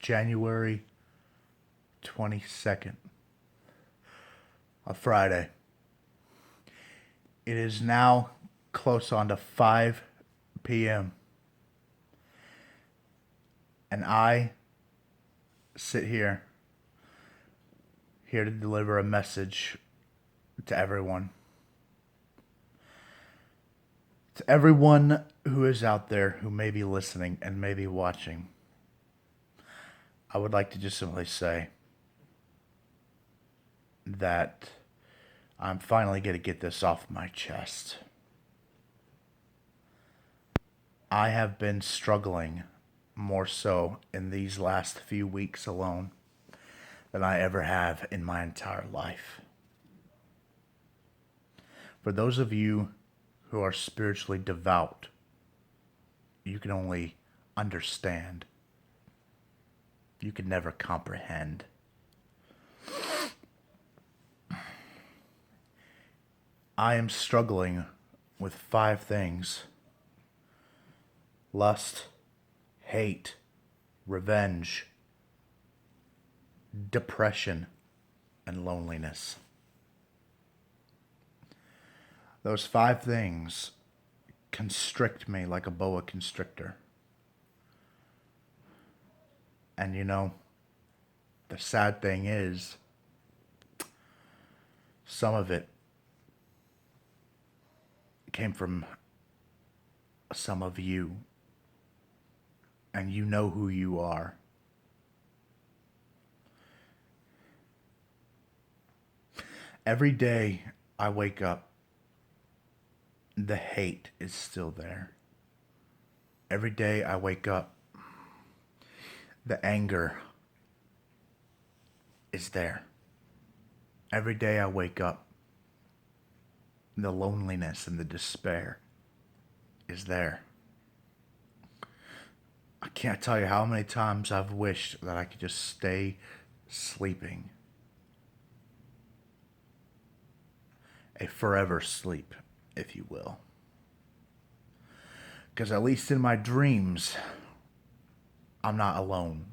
January 22nd, a Friday. It is now close on to 5 p.m. and I sit here to deliver a message to everyone. To everyone who is out there who may be listening and may be watching, I would like to just simply say that I'm finally going to get this off my chest. I have been struggling more so in these last few weeks alone than I ever have in my entire life. For those of you who are spiritually devout, you can only understand. You can never comprehend. I am struggling with 5 things: lust, hate, revenge, depression, and loneliness. Those 5 things constrict me like a boa constrictor. And the sad thing is, some of it came from some of you, and you know who you are. Every day I wake up, the hate is still there. Every day I wake up, the anger is there. Every day I wake up, the loneliness and the despair is there. I can't tell you how many times I've wished that I could just stay sleeping. A forever sleep, if you will. Because at least in my dreams, I'm not alone.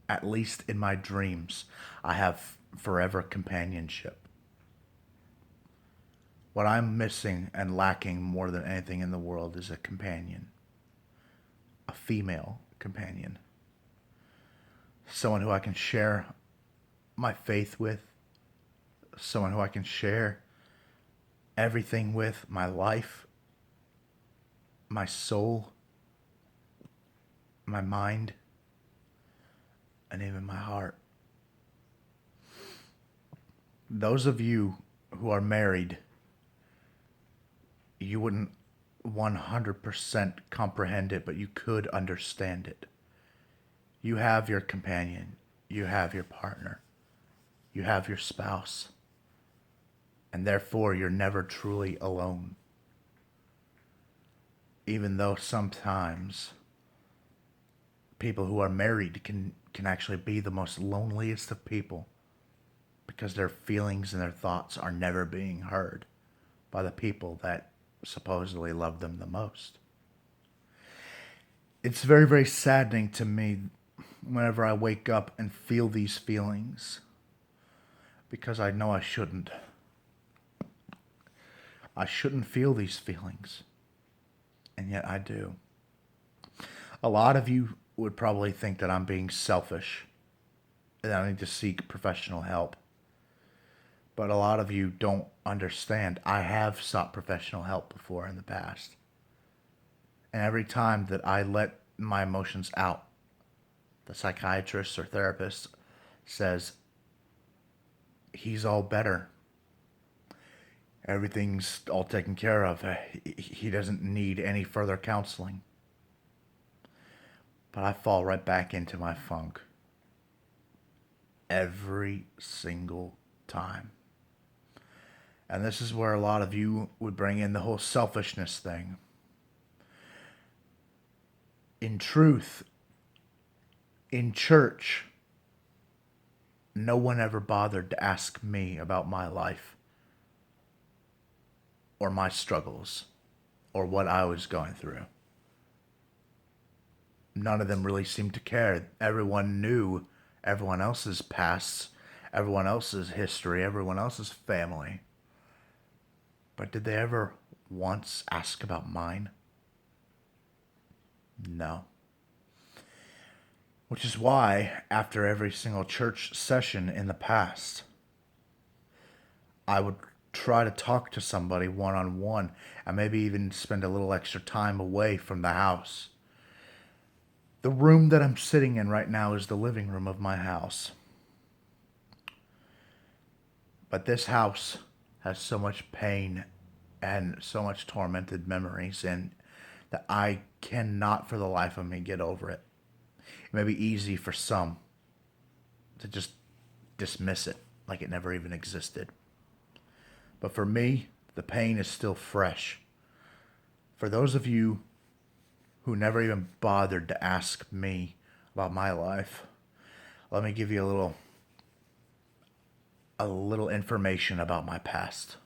At least in my dreams, I have forever companionship. What I'm missing and lacking more than anything in the world is a companion. A female companion. Someone who I can share my faith with. Someone who I can share everything with: my life, my soul, my mind, and even my heart. Those of you who are married, you wouldn't 100% comprehend it, but you could understand it. You have your companion, you have your partner, you have your spouse, and therefore you're never truly alone. Even though sometimes people who are married can actually be the most loneliest of people, because their feelings and their thoughts are never being heard by the people that supposedly love them the most. It's very, very saddening to me whenever I wake up and feel these feelings, because I know I shouldn't. I shouldn't feel these feelings, and yet I do. A lot of you would probably think that I'm being selfish and I need to seek professional help. But a lot of you don't understand. I have sought professional help before in the past. And every time that I let my emotions out, the psychiatrist or therapist says, he's all better. Everything's all taken care of. He doesn't need any further counseling. But I fall right back into my funk. Every single time. And this is where a lot of you would bring in the whole selfishness thing. In truth, in church, no one ever bothered to ask me about my life, or my struggles, or what I was going through. none of them really seemed to care. Everyone knew everyone else's past, everyone else's history, everyone else's family. But did they ever once ask about mine? No. Which is why, after every single church session in the past, I would try to talk to somebody one on one and maybe even spend a little extra time away from the house. The room that I'm sitting in right now is the living room of my house. But this house has so much pain and so much tormented memories in that I cannot for the life of me get over it. It may be easy for some to just dismiss it like it never even existed. But for me, the pain is still fresh. For those of you who never even bothered to ask me about my life, let me give you a little information about my past.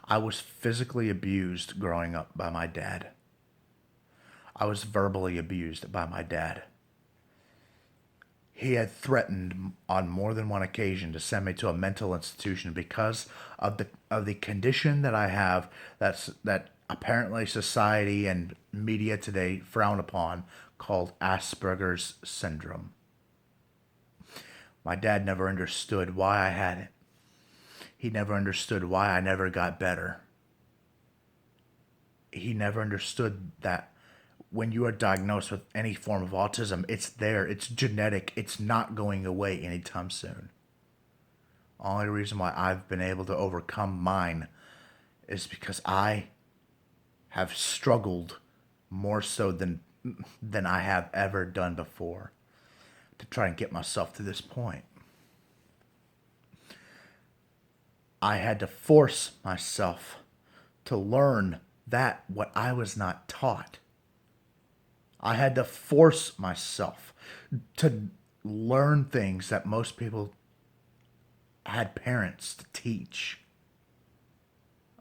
I was physically abused growing up by my dad. I was verbally abused by my dad. He had threatened on more than one occasion to send me to a mental institution because of the condition that I have that apparently society and media today frown upon, called Asperger's syndrome. My dad never understood why I had it. He never understood why I never got better. He never understood that when you are diagnosed with any form of autism, it's there, it's genetic, it's not going away anytime soon. Only reason why I've been able to overcome mine is because I have struggled more so than I have ever done before to try and get myself to this point. I had to force myself to learn that what I was not taught. I had to force myself to learn things that most people had parents to teach.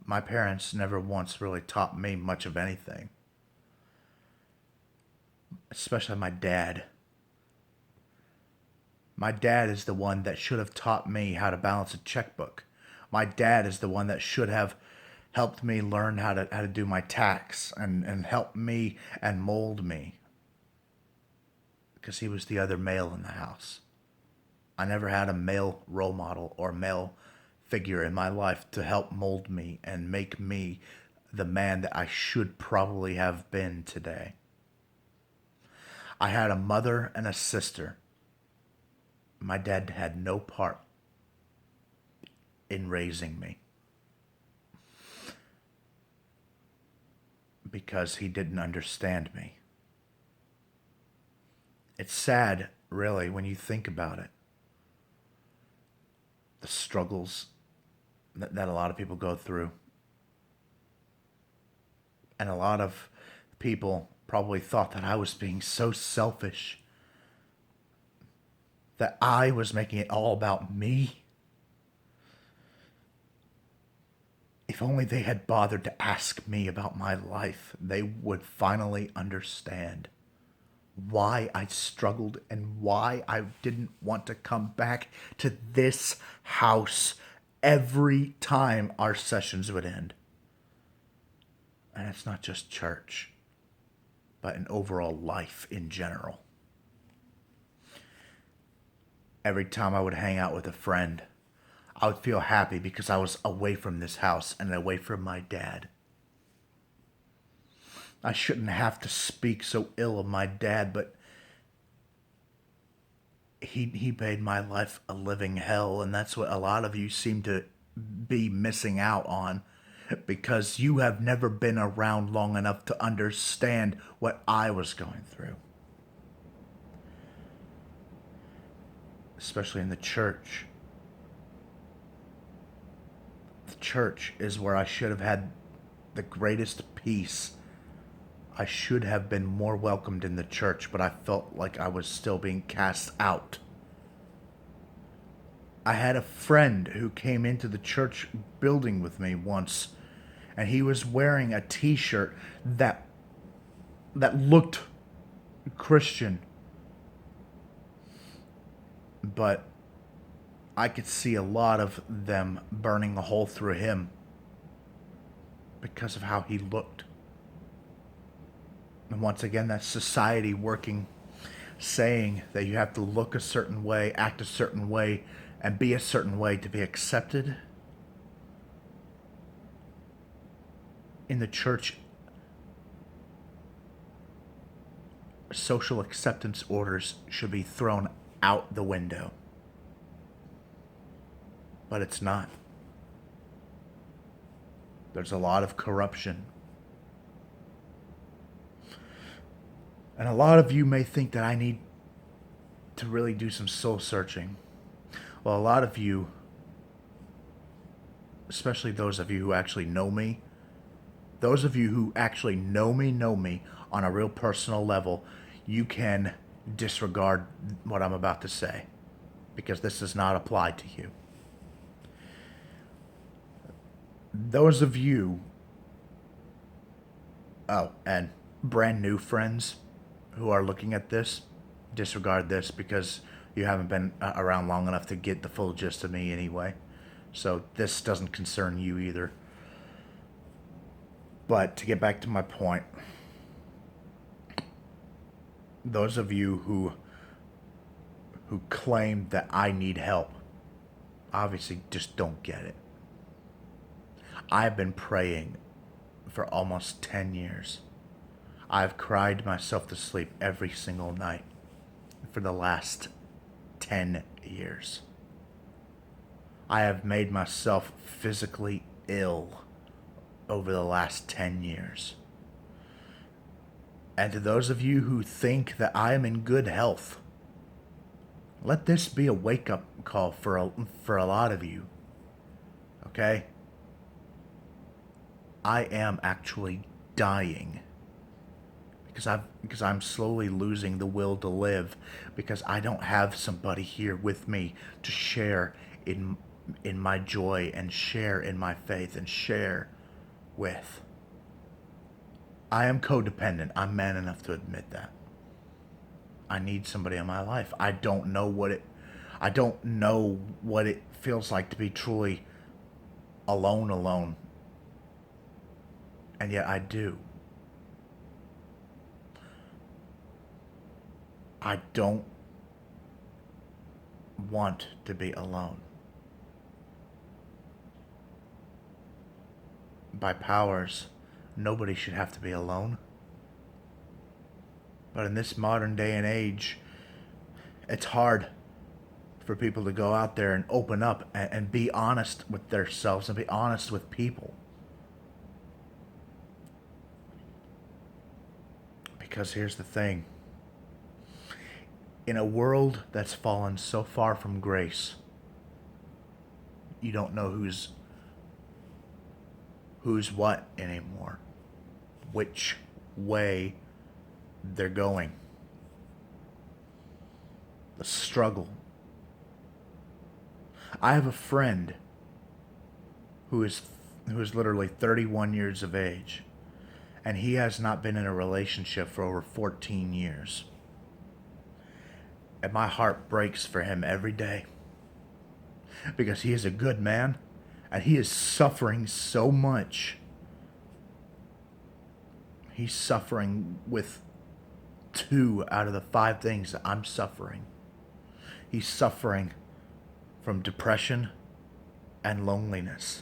My parents never once really taught me much of anything. Especially my dad. My dad is the one that should have taught me how to balance a checkbook. My dad is the one that should have helped me learn how to do my tax and help me and mold me. Because he was the other male in the house. I never had a male role model or male figure in my life to help mold me and make me the man that I should probably have been today. I had a mother and a sister. My dad had no part in raising me because he didn't understand me. It's sad, really, when you think about it. The struggles that a lot of people go through. And a lot of people probably thought that I was being so selfish, that I was making it all about me. If only they had bothered to ask me about my life, they would finally understand why I struggled and why I didn't want to come back to this house every time our sessions would end. And it's not just church, but an overall life in general. Every time I would hang out with a friend, I would feel happy because I was away from this house and away from my dad. I shouldn't have to speak so ill of my dad, but he made my life a living hell, and that's what a lot of you seem to be missing out on, because you have never been around long enough to understand what I was going through. Especially in the church. The church is where I should have had the greatest peace. I should have been more welcomed in the church, but I felt like I was still being cast out. I had a friend who came into the church building with me once, and he was wearing a t-shirt that looked Christian, but I could see a lot of them burning a hole through him because of how he looked. And once again, that's society working, saying that you have to look a certain way, act a certain way, and be a certain way to be accepted. In the church, social acceptance orders should be thrown out the window. But it's not. There's a lot of corruption. And a lot of you may think that I need to really do some soul searching. Well, a lot of you, especially those of you who actually know me, those of you who actually know me on a real personal level, you can disregard what I'm about to say because this does not apply to you. Those of you, and brand new friends who are looking at this, disregard this because you haven't been around long enough to get the full gist of me anyway. So this doesn't concern you either. But to get back to my point, those of you who claim that I need help obviously just don't get it. I've been praying for almost 10 years. I've cried myself to sleep every single night for the last 10 years. I have made myself physically ill over the last 10 years. And to those of you who think that I am in good health, let this be a wake-up call for a lot of you. Okay? I am actually dying because I'm slowly losing the will to live because I don't have somebody here with me to share in my joy and share in my faith and share with. I am codependent. I'm man enough to admit that. I need somebody in my life. I don't know what it feels like to be truly alone. And yet I do. I don't want to be alone. By powers, nobody should have to be alone. But in this modern day and age, it's hard for people to go out there and open up and be honest with themselves and be honest with people. Because here's the thing. In a world that's fallen so far from grace, you don't know who's what anymore. Which way they're going. The struggle. I have a friend who is literally 31 years of age, and he has not been in a relationship for over 14 years. And my heart breaks for him every day because he is a good man and he is suffering so much. He's suffering with 2 out of the 5 things that I'm suffering. He's suffering from depression and loneliness.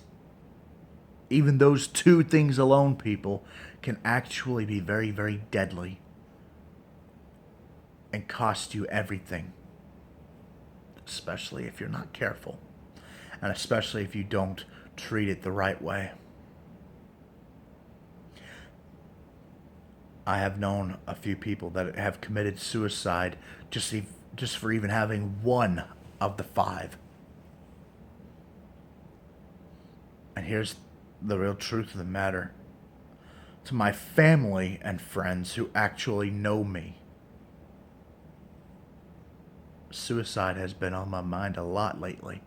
Even those 2 things alone, people, can actually be very, very deadly and cost you everything, especially if you're not careful, and especially if you don't treat it the right way. I have known a few people that have committed suicide just for even having 1 of the 5. And here's the real truth of the matter. To my family and friends who actually know me, suicide has been on my mind a lot lately.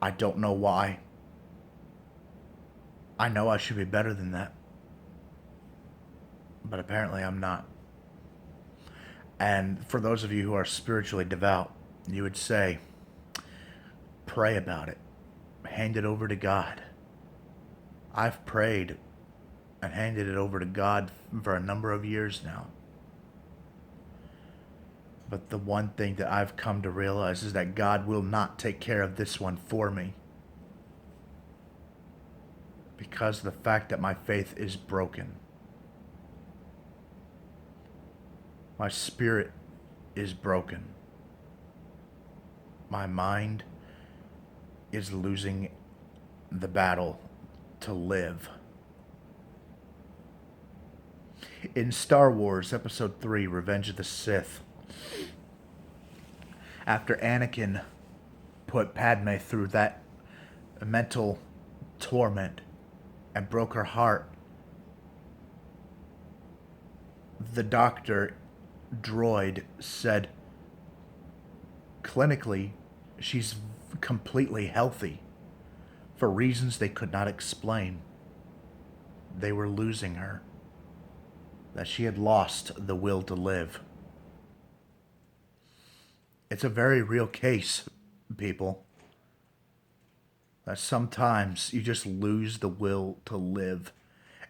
I don't know why. I know I should be better than that. but apparently I'm not. And for those of you who are spiritually devout, you would say, pray about it, hand it over to God. I've prayed and handed it over to God for a number of years now. But the one thing that I've come to realize is that God will not take care of this one for me. Because of the fact that my faith is broken. My spirit is broken. My mind is losing the battle to live. In Star Wars Episode 3, Revenge of the Sith, after Anakin put Padme through that mental torment and broke her heart, the doctor droid said, clinically, she's completely healthy. For reasons they could not explain, they were losing her. That she had lost the will to live. It's a very real case, people. That sometimes you just lose the will to live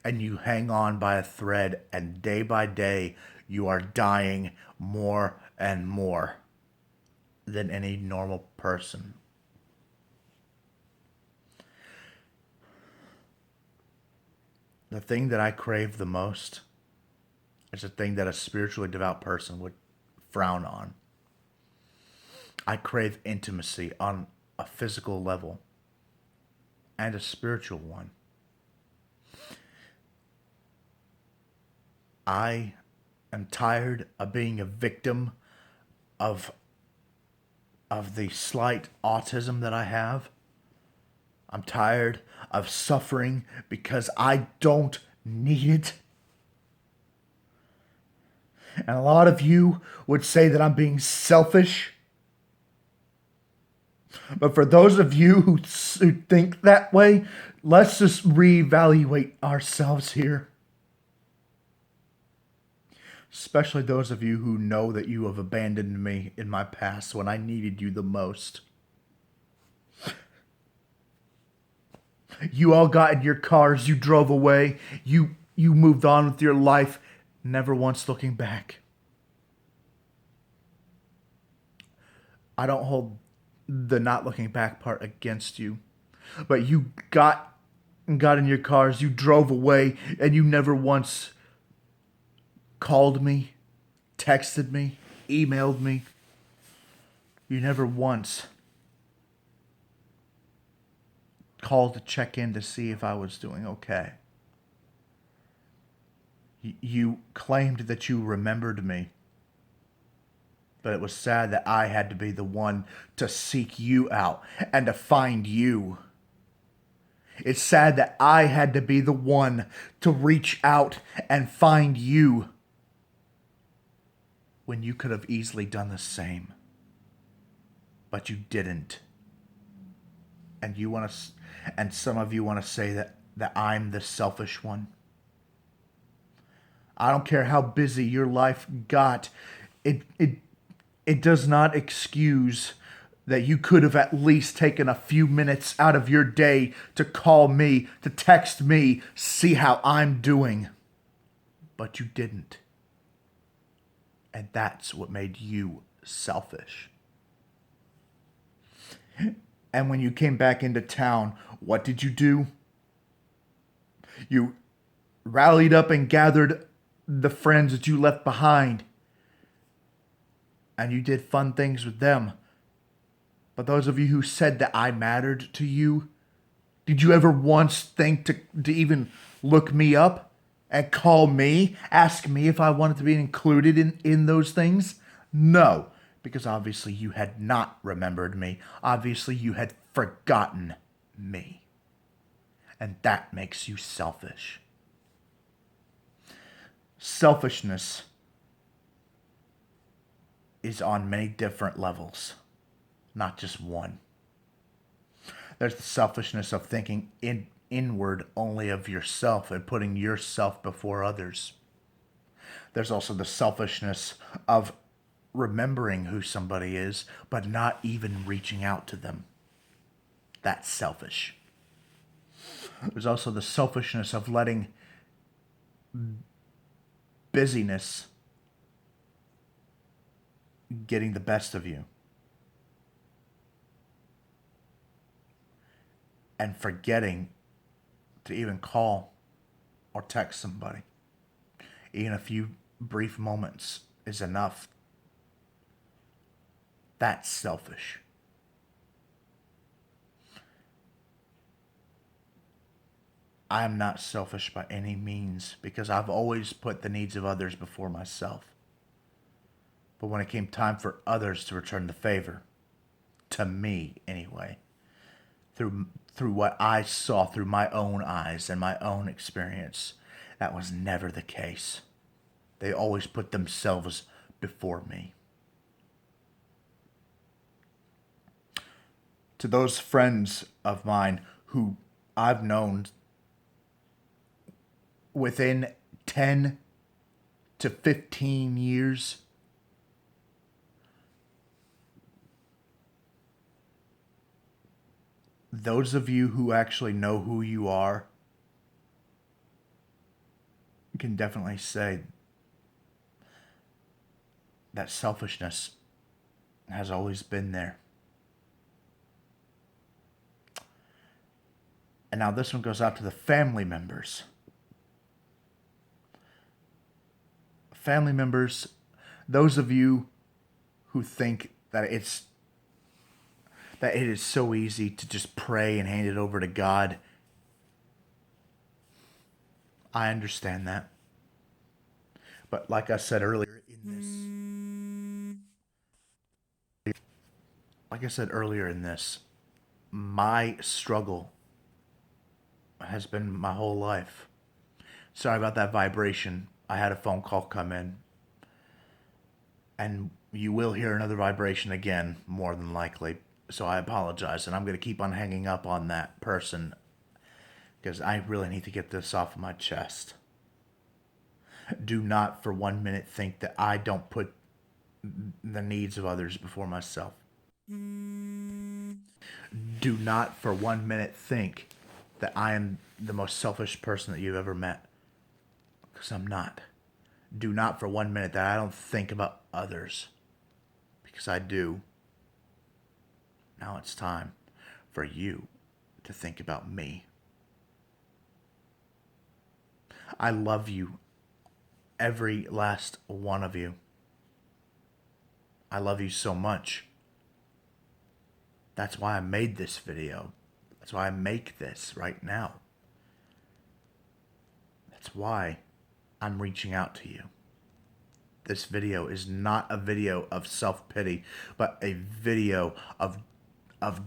and you hang on by a thread, and day by day you are dying more and more than any normal person. The thing that I crave the most is a thing that a spiritually devout person would frown on. I crave intimacy on a physical level and a spiritual one. I am tired of being a victim of the slight autism that I have. I'm tired of suffering because I don't need it. And a lot of you would say that I'm being selfish. But for those of you who think that way, let's just reevaluate ourselves here. Especially those of you who know that you have abandoned me in my past when I needed you the most. You all got in your cars, you drove away, you moved on with your life, never once looking back. I don't hold the not looking back part against you. But you got in your cars, you drove away, and you never once called me, texted me, emailed me. You never once called to check in to see if I was doing okay. You claimed that you remembered me. But it was sad that I had to be the one to seek you out and to find you. It's sad that I had to be the one to reach out and find you when you could have easily done the same. But you didn't. And some of you want to say that I'm the selfish one. I don't care how busy your life got. It does not excuse that you could have at least taken a few minutes out of your day to call me, to text me, see how I'm doing. But you didn't. And that's what made you selfish. And when you came back into town, what did you do? You rallied up and gathered the friends that you left behind. And you did fun things with them. But those of you who said that I mattered to you, did you ever once think to even look me up and call me, ask me if I wanted to be included in those things? No, because obviously you had not remembered me. Obviously you had forgotten me. And that makes you selfish. Selfishness is on many different levels, not just one. There's the selfishness of thinking inward only of yourself and putting yourself before others. There's also the selfishness of remembering who somebody is, but not even reaching out to them. That's selfish. There's also the selfishness of letting busyness getting the best of you and forgetting to even call or text somebody. Even a few brief moments is enough. That's selfish. I am not selfish by any means because I've always put the needs of others before myself. But when it came time for others to return the favor, to me anyway, through what I saw through my own eyes and my own experience, that was never the case. They always put themselves before me. To those friends of mine who I've known within 10 to 15 years, those of you who actually know who you are can definitely say that selfishness has always been there. And now this one goes out to the family members. Family members, those of you who think that it is so easy to just pray and hand it over to God, I understand that. But like I said earlier in this, my struggle has been my whole life. Sorry about that vibration. I had a phone call come in. And you will hear another vibration again, more than likely. So I apologize. And I'm going to keep on hanging up on that person because I really need to get this off my chest. Do not for 1 minute think that I don't put the needs of others before myself. Do not for 1 minute think that I am the most selfish person that you've ever met. Because I'm not. Do not for 1 minute that I don't think about others. Because I do. Now it's time for you to think about me. I love you, every last one of you. I love you so much. That's why I made this video. That's why I make this right now. That's why I'm reaching out to you. This video is not a video of self-pity, but a video of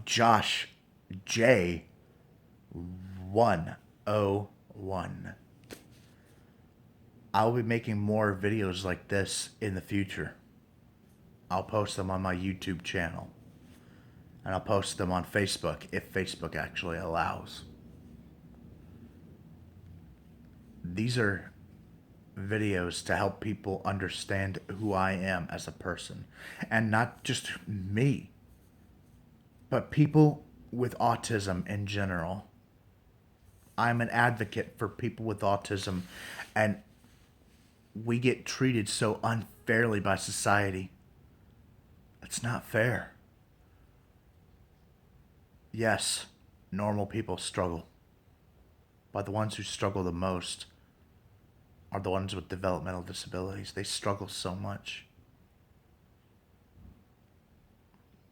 Josh J 101. I'll be making more videos like this in the future. I'll post them on my YouTube channel. And I'll post them on Facebook if Facebook actually allows. These are videos to help people understand who I am as a person. And not just me, but people with autism in general. I'm an advocate for people with autism, and we get treated so unfairly by society. It's not fair. Yes, normal people struggle, but the ones who struggle the most are the ones with developmental disabilities. They struggle so much.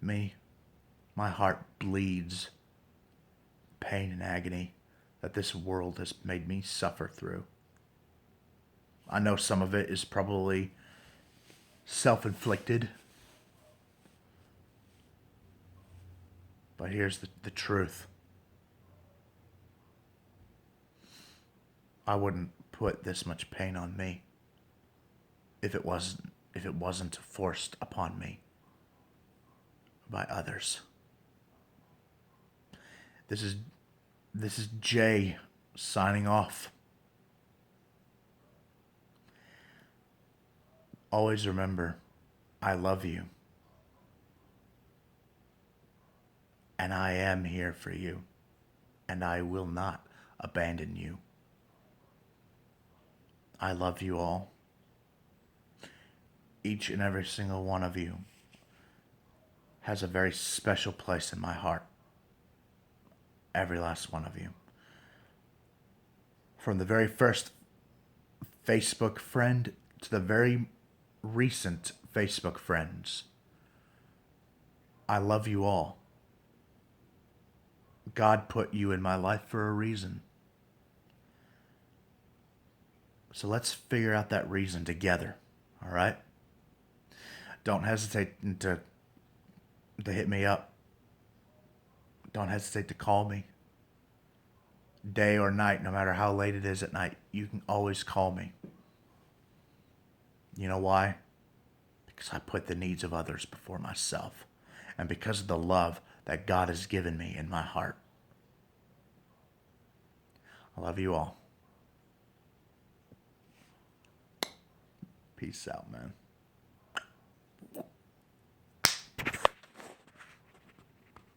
Me, my heart bleeds pain and agony that this world has made me suffer through. I know some of it is probably self-inflicted, but here's the truth. I wouldn't put this much pain on me if it wasn't forced upon me by others. This is Jay signing off. Always remember, I love you, and I am here for you, and I will not abandon you. I love you all, each and every single one of you has a very special place in my heart. Every last one of you. From the very first Facebook friend to the very recent Facebook friends. I love you all. God put you in my life for a reason. So let's figure out that reason together, all right? Don't hesitate to hit me up. Don't hesitate to call me. Day or night, no matter how late it is at night, you can always call me. You know why? Because I put the needs of others before myself. And because of the love that God has given me in my heart. I love you all. Peace out, man.